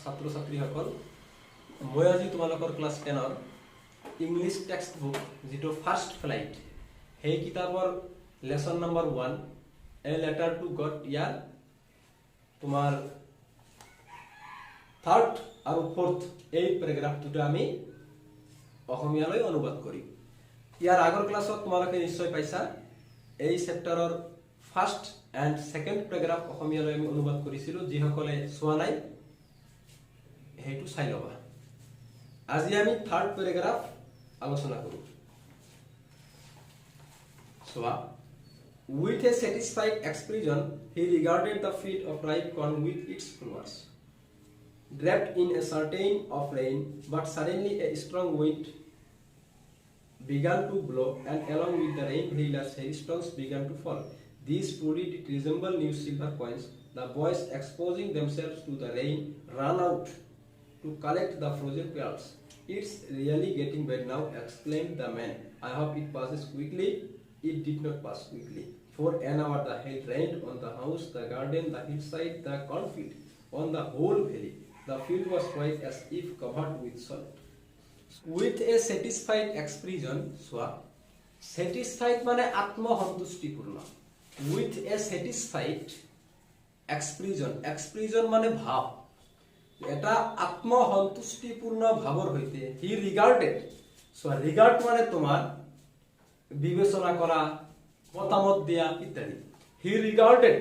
ছাত্ৰ ছাত্ৰীসকল, মই আজি তোমালোকৰ ক্লাছ 10ৰ ইংলিছ টেক্সট বুক যেটো ফাৰ্ষ্ট ফ্লাইট সেই কিতাপৰ lesson number 1 a letter to God ইয়াৰ তোমাৰ থাৰ্ড আৰু ফোৰ্থ এই প্যাৰাগ্ৰাফ দুটো আমি অসমীয়ালৈ অনুবাদ কৰিম। ইয়াৰ আগৰ ক্লাছত তোমালোকে নিশ্চয় পাইছা এই চেপ্টাৰৰ ফাৰ্স্ট এন্ড সেকেন্ড প্যাৰাগ্ৰাফ অসমীয়ালৈ আমি অনুবাদ কৰিছিলো। যিসকলে চোৱা নাই হেতু চাই লবা। আজি আমি থাৰ্ড প্যাৰাগ্ৰাফ আলোচনা কৰো। চোৱা, with a satisfied expression he regarded the field of ripe corn with its flowers draped in a curtain of rain, but suddenly a strong wind began to blow, and along with the rain hailstones began to fall. These truly resemble new silver coins. The boys, exposing themselves to the rain, ran out to collect the frozen pearls. It's really getting bad now, exclaimed the man. I hope it passes quickly. It did not pass quickly. For an hour the hail rained on the house, the garden, the hillside, the cornfield, on the whole valley. The field was white as if covered with salt. With a satisfied expression, so satisfied মানে আত্মসন্তুষ্টিপূর্ণ। With a satisfied expression, expression মানে ভাব, এটা আত্মসন্তুষ্টিপূর্ণ ভাবৰ হৈতে he regarded, so regard মানে তোমাৰ বিবেচনা কৰা, মতামত দিয়া ইত্যাদি। he regarded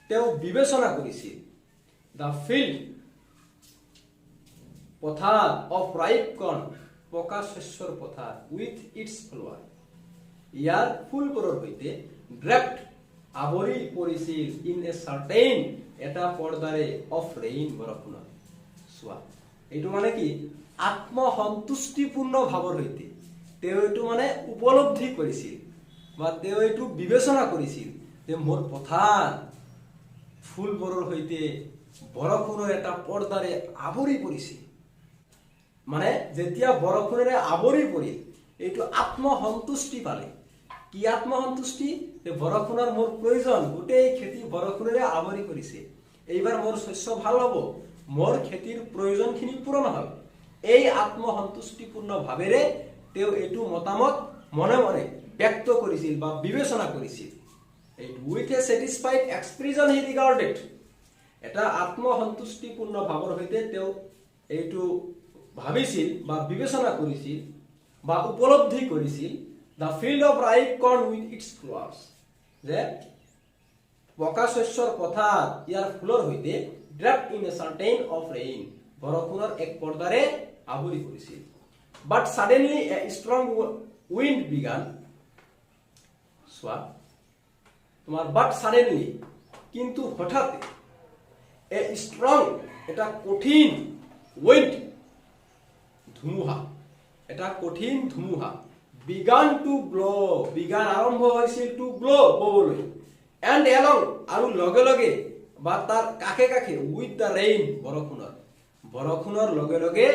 তেওঁ বিবেচনা কৰিছিল the field পথাৰ of ripe corn পকা শস্যৰ পথাৰ with its flower year ফুলবোৰৰ হৈতে draped আবৰি পৰিছিল in a certain এটা পৰ্দাৰে of rain বৰষুণৰ। চোৱা, এইটো মানে কি আত্মসন্তুষ্টিপূৰ্ণ ভাবৰ হৈতে তেওঁ এইটো মানে উপলব্ধি কৰিছিল বা তেওঁ এইটো বিবেচনা কৰিছিল যে মোৰ পথাৰ ফুলবোৰৰ হৈতে বৰষুণৰ এটা পৰ্দাৰে আবৰি পৰিছিল। মানে যেতিয়া বৰষুণেৰে আবৰি পৰিল এইটো আত্মসন্তুষ্টি পালে। কি আত্মসন্তুষ্টি? যে বৰষুণৰ মোৰ প্ৰয়োজন, গোটেই খেতি বৰষুণেৰে আবৰি পৰিছে, এইবাৰ মোৰ শস্য ভাল হ'ব, মোৰ খেতিৰ প্ৰয়োজনখিনি পূৰণ হ'ব। এই আত্মসন্তুষ্টিপূৰ্ণ ভাৱেৰে তেওঁ এইটো মতামত মনে মনে ব্যক্ত কৰিছিল বা বিবেচনা কৰিছিল। With a satisfied expression he regarded, এটা আত্মসন্তুষ্টিপূৰ্ণ ভাৱৰ হৈতে তেওঁ এইটো ভাবিছিল বা বিবেচনা কৰিছিল বা উপলব্ধি কৰিছিল the field of ripe corn with its flowers, যে পকা শস্যৰ পথাৰ ইয়াৰ ফুলৰ হৈতে draped in a curtain of rain বৰষুণৰ এক পৰ্দাৰে আবৰি পৰিছিল। but suddenly a strong wind began, চোৱা তোমাৰ but suddenly কিন্তু হঠাতে a strong এটা কঠিন wind ধুমুহা, এটা কঠিন ধুমুহা began to blow, began আৰম্ভ হৈছিল to blow ববলৈ, and along আৰু লগে লগে বা তাৰ কাষে কাষে with the rain বৰষুণৰ লগে লগে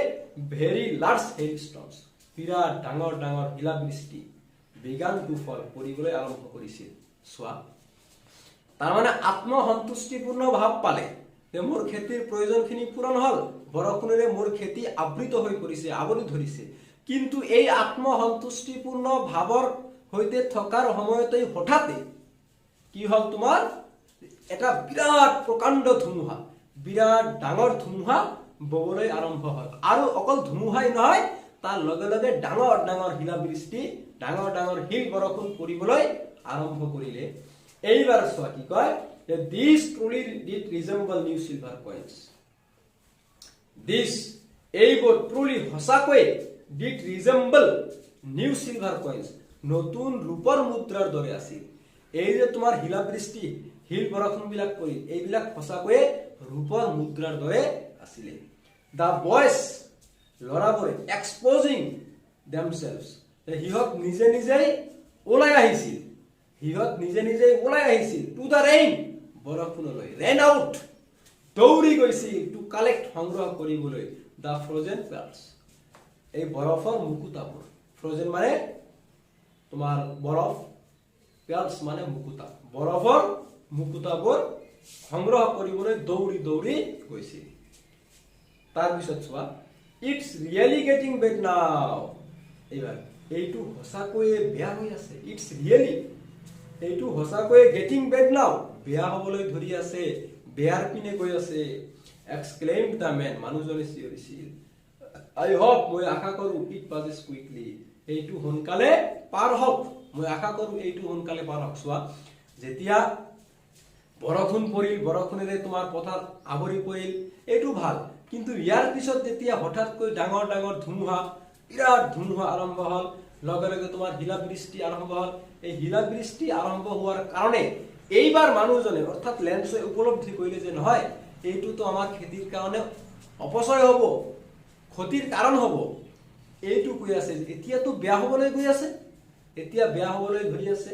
very large hailstones বিৰাট ডাঙৰ ডাঙৰ শিলাবৃষ্টি began to fall পৰিবলৈ আৰম্ভ কৰিছিল। চোৱা, তাৰ মানে আত্মসন্তুষ্টিপূৰ্ণ ভাৱ পালে যে মোৰ খেতিৰ প্ৰয়োজনখিনি পূৰণ হ'ল, বৰষুণেৰে মোৰ খেতি আবৃত হৈ পৰিছে, আবৰি ধৰিছে। কিন্তু এই আত্মসন্তুষ্টিপূৰ্ণ ভাৱৰ হৈতে থকাৰ সময়তেই হঠাতে কি হ'ল তোমাৰ এটা বিৰাট প্ৰকাণ্ড ধুমুহা, বিৰাট ডাঙৰ ধুমুহা ববলৈ আৰম্ভ হ'ল। আৰু অকল ধুমুহাই নহয়, তাৰ লগে লগে ডাঙৰ ডাঙৰ শিলাবৃষ্টি, ডাঙৰ ডাঙৰ শিল বৰষুণ পৰিবলৈ আৰম্ভ কৰিলে। এইবাৰ চোৱা কি কয়, these truly did resemble new silver coins. This এইবোৰ truly সঁচাকৈ did resemble new silver coins নতুন ৰূপৰ মুদ্ৰাৰ দৰে আছিল। এই যে তোমাৰ শিলাবৃষ্টি, শিল বৰষুণ বিলাক পৰিল, এইবিলাক সঁচাকৈ ৰূপৰ মুদ্ৰাৰ দৰে আছিল। the boys লৰাবোৰে exposing themselves, সিহঁত নিজে নিজেই ওলাই আহিছিল, সিহঁত নিজে নিজেই ওলাই আহিছিল to the rain বৰষুণলৈ, ran out দৌৰি গৈছিল to collect সংগ্ৰহ কৰিবলৈ the frozen pearls এই বৰফৰ মুকুতাবোৰ। ফ্ৰজেন মানে তোমাৰ বৰফ, pearls মানে মুকুতা, বৰফৰ মুকুতাবোৰ সংগ্ৰহ কৰিবলৈ দৌৰি দৌৰি গৈছিল। তাৰ পিছত চোৱা ইটস ৰিয়েলি গেটিং বেড নাও এইবাৰ এইটো হসাকৈয়ে বেয়া হৈ আছে ইটস ৰিয়েলি এইটো হসাকৈয়ে গেটিং বেড নাও বেয়া হ'বলৈ ধৰি আছে বেয়াৰ পিনে গৈ আছে এক্সক্লেইমড দ্য মেন মানুহজনে চিঞৰিছিল আই হোপ মই আশা কৰো ইট পাজেছ কুইকলি এইটো সোনকালে পাৰ হওক মই আশা কৰো এইটো সোনকালে পাৰ হওক চোৱা যেতিয়া বৰষুণ পৰিল বৰষুণেৰে তোমাৰ পথাৰ আৱৰি পৰিল এইটো ভাল কিন্তু ইয়াৰ পিছত যেতিয়া হঠাৎকৈ ডাঙৰ ডাঙৰ ধুমুহা বিৰাট ধুমুহা আৰম্ভ হ'ল লগে লগে তোমাৰ শিলাবৃষ্টি আৰম্ভ হ'ল এই শিলাবৃষ্টি আৰম্ভ হোৱাৰ কাৰণে এইবাৰ মানুহজনে অৰ্থাৎ লেন্সে উপলব্ধি কৰিলে যে নহয় এইটোতো আমাৰ খেতিৰ কাৰণে অপচয় হ'ব ক্ষতিৰ কাৰণ হ'ব এইটো কৈ আছে এতিয়াতো বেয়া হ'বলৈ গৈ আছে এতিয়া বেয়া হ'বলৈ ধৰি আছে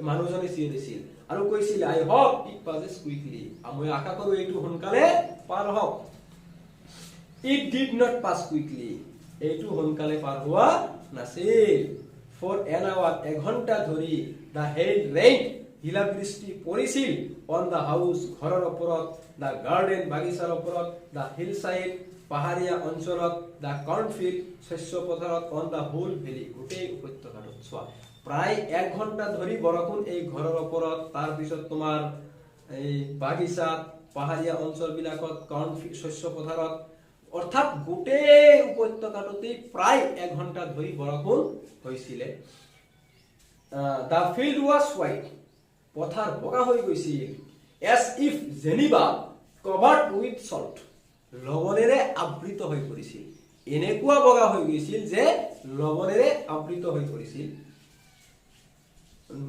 মানুহজনে চিঞৰিছিল আৰু কৈছিল আই হোপ ইট পাজেছ কুইকলি মই আশা কৰো এইটো সোনকালে পাৰ হওক it did not pass quickly এইটো সোনকালে পাৰ হোৱা নাছিল ফৰ এন আৱাৰ এঘণ্টা ধৰি দা হেড ৰেইন শিলাবৃষ্টি পৰিছিল অন দা হাউচ ঘৰৰ ওপৰত দা গাৰ্ডেন বাগিচাৰ ওপৰত দা হিল চাইড পাহাৰীয়া অঞ্চলত দা কৰ্ণফিল্ড শস্য পথাৰত অন দা হোল ভেলি গোটেই উপত্যকাটোত চোৱা প্ৰায় 1 ঘণ্টা ধৰি বৰষুণ এই ঘৰৰ ওপৰত তাৰ পিছত তোমাৰ এই বাগিচা পাহাৰীয়া অঞ্চলবিলাকত কৰ্ণফিল্ড শস্য পথাৰত অৰ্থাৎ গোটেই উপত্যকাটোতে প্ৰায় 1 ঘণ্টা ধৰি বৰষুণ হৈছিল দা ফিল্ড ওয়াজ হোৱাইট পথাৰ বগা হৈ গৈছিল এজ ইফ জেনিবা কভাৰ্ড উইথ সল্ট লৱণেৰে আবৃত হৈ পৰিছিল এনেকুৱা বগা হৈ গৈছিল যে লৱণেৰে আবৃত হৈ পৰিছিল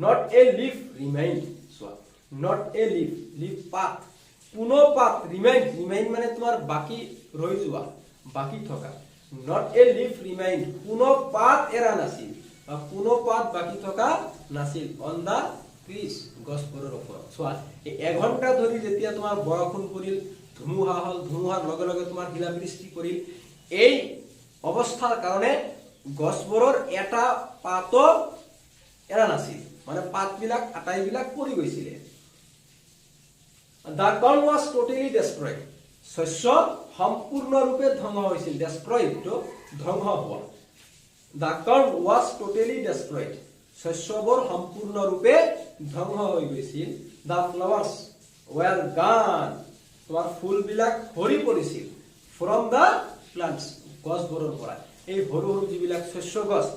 not a leaf remained so not a leaf পাত কোনো পাত remain মানে তোমাৰ বাকি ৰৈ যোৱা বাকি থকা not a leaf remained কোনো পাত এৰা নাছিল বা কোনো পাত বাকি থকা নাছিল on the trees গছবোৰৰ ওপৰত চোৱা এই 1 ঘণ্টা ধৰি যেতিয়া তোমাৰ বৰষুণ পৰিল ধুমুহা হল ধুমুহাৰ লগে লগে তোমাৰ শিলাবৃষ্টি পৰিল এই অৱস্থাৰ কাৰণে গছবোৰৰ এটা পাতো এৰা নাছিল মানে পাতবিলাক আটাইবিলাক পৰি গৈছিল দা কৰ্ণ ওয়াজ টোটালি ডেস্ট্ৰয়েড শস্য সম্পূৰ্ণৰূপে ধ্বংস হৈছিল ডেস্ট্ৰয়েড ধ্বংস হোৱা দা কৰ্ণ ওয়াজ টোটালি ডেস্ট্ৰয়েড শস্যবোৰ সম্পূৰ্ণৰূপে ধ্বংস হৈ গৈছিল দা ফ্লাৱাৰ্স ওয়াৰ গান তোমাৰ ফুলবিলাক হৰি পৰিছিল ফ্ৰম দা প্লান্টস গছবোৰৰ পৰা এই সৰু সৰু যিবিলাক শস্য গছ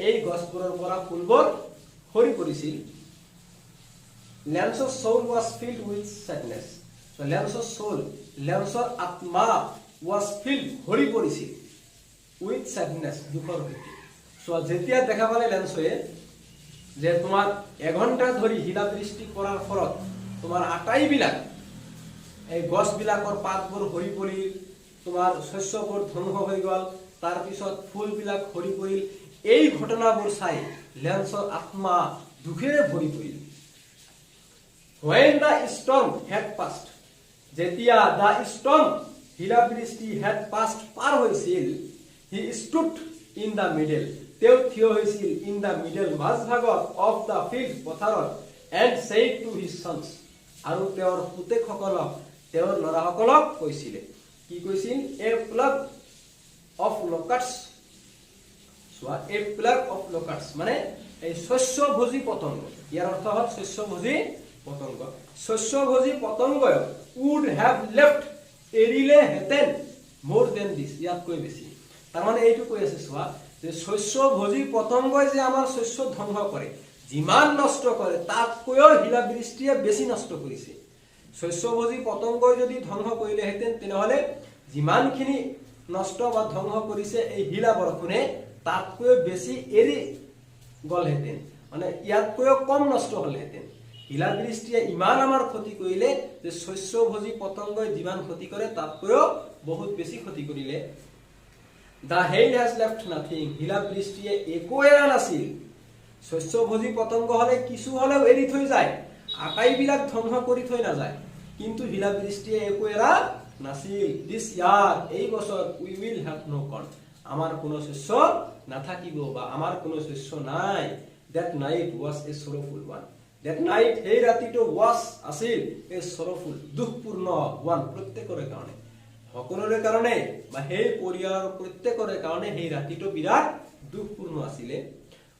এই গছবোৰৰ পৰা ফুলবোৰ হৰি পৰিছিল লেন্সৰ soul was filled with sadness so লেন্সৰ soul লেন্সৰ আত্মা was filled হৰি পৰিছিল with sadness দুখৰ সৈতে so যেতিয়া দেখা পালে লেন্সে যে তোমাৰ 1 ঘণ্টা ধৰি শিলাবৃষ্টি কৰাৰ ফলত তোমাৰ আটাইবিলাক এই গছবিলাকৰ পাতবোৰ হৰি পৰিল তোমাৰ শস্যবোৰ ধ্বংস হৈ গ'ল তাৰ পিছত ফুলবিলাক হৰি পৰিল এই ঘটনাবোৰ চাই লেন্সৰ আত্মা দুখেৰে ভৰি পৰিল when the storm had passed যেতিয়া the storm শিলাবৃষ্টি had passed পাৰ হৈছিল he stood in the middle তেওঁ থিয় হৈছিল in the middle মাজভাগত of the field পথাৰত and said to his sons আৰু তেওঁৰ পুতেকসকলক তেওঁৰ ল'ৰাসকলক কৈছিল কি কৈছিল a plague of locusts soya a plague of locusts মানে এই শস্যভোজী পতংগ ইয়াৰ অৰ্থ হ'ল শস্যভোজী পতংগ শস্যভোজী পতংগ would have left এৰিলে হেতেন more than this ইয়াতকৈ বেছি তাৰ মানে এইটো কৈ আছে সোয়া যে শস্যভোজী পতংগই যে আমাৰ শস্য ধ্বংস কৰে যিমান নষ্ট কৰে তাতকৈও শিলাবৃষ্টিয়ে বেছি নষ্ট কৰিছে শস্যভোজী পতংগই যদি ধ্বংস কৰিলে হেতেন তেনেহলে যিমানখিনি নষ্ট বা ধ্বংস কৰিছে এই শিলা বৰষুণে তাতকৈ বেছি এৰি গলহেতেন মানে ইয়াতকৈও কম নষ্ট হলহেতেন শিলাবৃষ্টিয়ে ইমান আমাৰ ক্ষতি কৰিলে যে শস্যভোজী পতংগই যিমান ক্ষতি কৰে তাতকৈও বহুত বেছি ক্ষতি কৰিলে The hail has left nothing শিলাবৃষ্টিয়ে একো এৰা নাছিল শস্যভোজী পতংগ হলে কিছু হলেও এৰি থৈ যায় আটাইবিলাক ধ্বংস কৰি থৈ নাযায় কিন্তু শিলাবৃষ্টিয়ে একো এৰা নাছিল this year এই বছৰ we will have no corn আমাৰ কোনো শস্য নাথাকিব বা আমাৰ কোনো শস্য নাই that night was a sorrowful one that night এই ৰাতিটো was আছিল a sorrowful দুখপূৰ্ণ one প্ৰত্যেকৰে কাৰণে সকলোৰে কাৰণে বা সেই পৰিয়ালৰ প্ৰত্যেকৰে কাৰণে সেই ৰাতিটো বিৰাট দুখপূৰ্ণ আছিলে।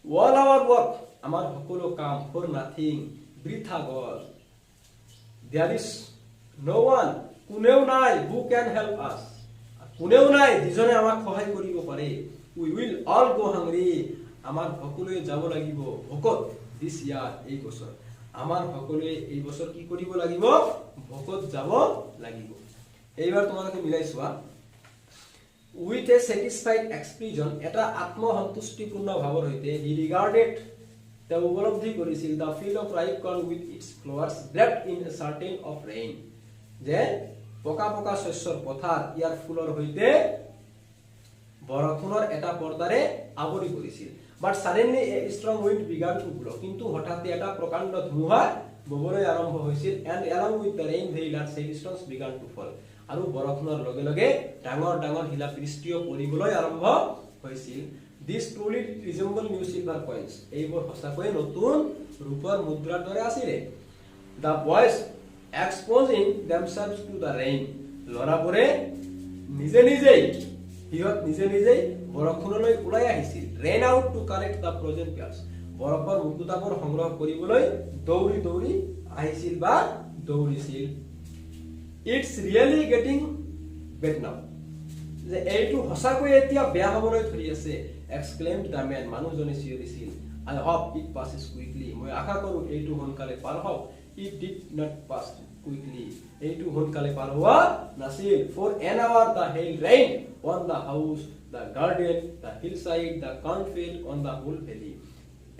অল আৱাৰ ৱৰ্ক, আমাৰ সকলো কাম ফৰ নাথিং, বৃথা গ'ল। দেয়াৰ ইজ নো ওৱান, কোনেও নাই হু কেন হেল্প আছ, কোনেও নাই যিজনে আমাক সহায় কৰিব পাৰে। উই উইল অল গো হাংৰি, আমাৰ সকলোৱে যাব লাগিব ভোকত। দিছ ইয়াৰ, এই বছৰ আমাৰ সকলোৱে এই বছৰ কি কৰিব লাগিব, ভোকত যাব লাগিব। এইবাৰ তোমালোকে মিলাই চোৱা। উইথ এ চেটিছফাইড এক্সপ্ৰেছন, এটা আত্মসন্তুষ্টিপূৰ্ণ ভাৱৰ সৈতে হি ৰিগাৰ্ডেড, তেওঁ উপলব্ধি কৰিছিল the field of ripe corn with its flowers draped in a curtain of rain, যে পকা পকা শস্যৰ পথাৰ ইয়াৰ ফুলৰ সৈতে বৰষুণৰ এটা পৰ্দাৰে আৱৰি পৰিছিল। But suddenly a strong wind began to blow, কিন্তু হঠাতে এটা প্ৰকাণ্ড ধুমুহা ববলৈ আৰম্ভ হৈছিল। And along with the rain very large hailstones began to fall, আৰু বৰষুণৰ লগে লগে ডাঙৰ ডাঙৰ শিলাবৃষ্টিও পৰিবলৈ আৰম্ভ হৈছিল। This truly resemble new silver coins, এইবোৰ সঁচাকৈয়ে নতুন ৰূপৰ মুদ্ৰাৰ দৰে আছিলে। The boys exposing themselves to the rain, ল'ৰাবোৰে নিজে নিজেই বৰষুণলৈ ওলাই আহিছিল। Ran out to collect the frozen pearls, বৰফৰ মুকুতাবোৰ সংগ্ৰহ কৰিবলৈ দৌৰি দৌৰি আহিছিল বা দৌৰিছিল। It's really getting bad now, যে এইটো সঁচাকৈয়ে এতিয়া বেয়া হ'বলৈ ধৰি আছে। এক্সক্লেইমড দ্য মেন, মানুহজনে চিঞৰিছিল। I hope it passes quickly, মই আশা কৰোঁ এইটো সোনকালে পাৰ হওক। It did not pass quickly, এইটো সোনকালে পাৰ হোৱা নাছিল। For an hour the hail rain on the house, the garden, the hillside, the cornfield, on the whole valley,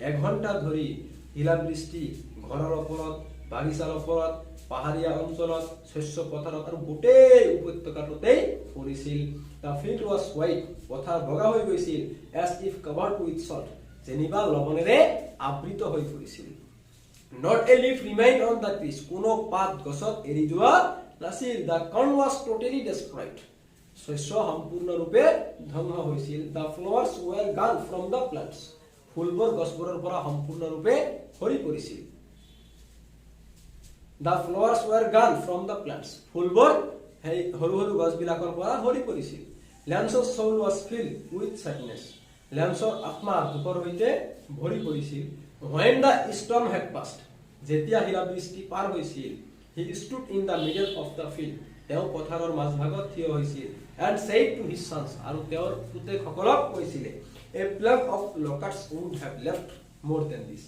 এঘণ্টা ধৰি শিলাবৃষ্টি ঘৰৰ ওপৰত, বাগিচাৰ ওপৰত, পাহাৰীয়া অঞ্চলত, শস্য পথাৰত আৰু গোটেই উপত্যকাটোতেই পৰিছিল। দ্য ফিল্ড ৱাজ হোৱাইট, পথাৰ বগা হৈ গৈছিল। As if covered with salt, যেনিবা লৱণেৰে আবৃত হৈ পৰিছিল। Not a leaf remained on the trees, কোনো পাত গছত এৰি যোৱা নাছিল। The corn was totally destroyed, শস্য সম্পূৰ্ণৰূপে ধ্বংস হৈছিল। দ্য ফ্লাৱাৰ্ছ ৱেৰ গান ফ্ৰম দ্য প্লাণ্টছ, ফুলবোৰ গছবোৰৰ পৰা সম্পূৰ্ণৰূপে সৰি পৰিছিল। দ্য ফ্লাৱাৰ্ছ ৱেৰ গান ফ্ৰম দ্য প্লাণ্টছ, ফুলবোৰ সেই সৰু সৰু গছবিলাকৰ পৰা সৰি পৰিছিল। লেন্সৰ চৌল ৱাজ ফিল্ড উইথ চেডনেছ, লেন্সৰ আত্মা দুখৰ সৈতে ভৰি পৰিছিল। When the storm had passed, যেতিয়া শিলাবৃষ্টি পাৰ হৈছিল, he stood in the middle of the field, তেওঁ পথাৰৰ মাজভাগত থিয় হৈছিল। and said to his sons, আৰু তেওঁৰ পুতেকসকলক কৈছিলে, a plague of locusts would have left more than this,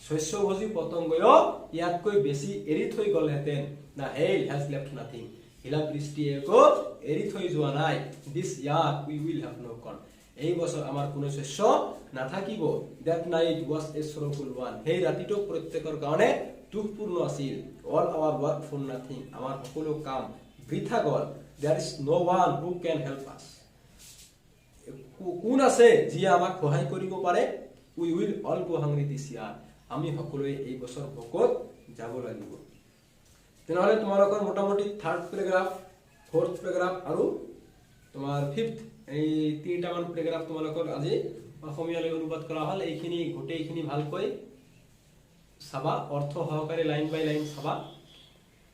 শস্যভোজী পতংগয়ো ইয়াতকৈ বেছি এৰি থৈ গ'লহেঁতেন। the hail has left nothing, শিলাবৃষ্টিয়ে একো এৰি থৈ যোৱা নাই। this year we will have no corn, এই বছৰ আমাৰ কোনো শস্য নাথাকিব। that night was a sorrowful one, সেই ৰাতিটো প্ৰত্যেকৰ কাৰণে দুখপূৰ্ণ আছিল। all our work for nothing, আমাৰ সকলো কাম বৃথা গ'ল। there is no one who can help us, কোন আছে যিয়ে আমাক সহায় কৰিব পাৰে। we will all go hungry this year, আমি সকলোৱে এই বছৰ ভোকত যাব লাগিব। তেনেহ'লে তোমালোকৰ মোটামুটি থাৰ্ড পেৰাগ্ৰাফ, ফৰ্থ পেৰাগ্ৰাফ আৰু তোমাৰ ফিফথ, এই তিনিটামান পেৰাগ্ৰাফ তোমালোকৰ আজি অসমীয়ালৈ অনুবাদ কৰা হ'ল। এইখিনি গোটেইখিনি ভালকৈ চাবা, অৰ্থ সহকাৰে লাইন বাই লাইন চাবা।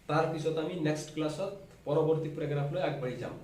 তাৰ পিছত আমি নেক্সট ক্লাছত পৰৱৰ্তী পেৰাগ্ৰাফলৈ আগবাঢ়ি যাম।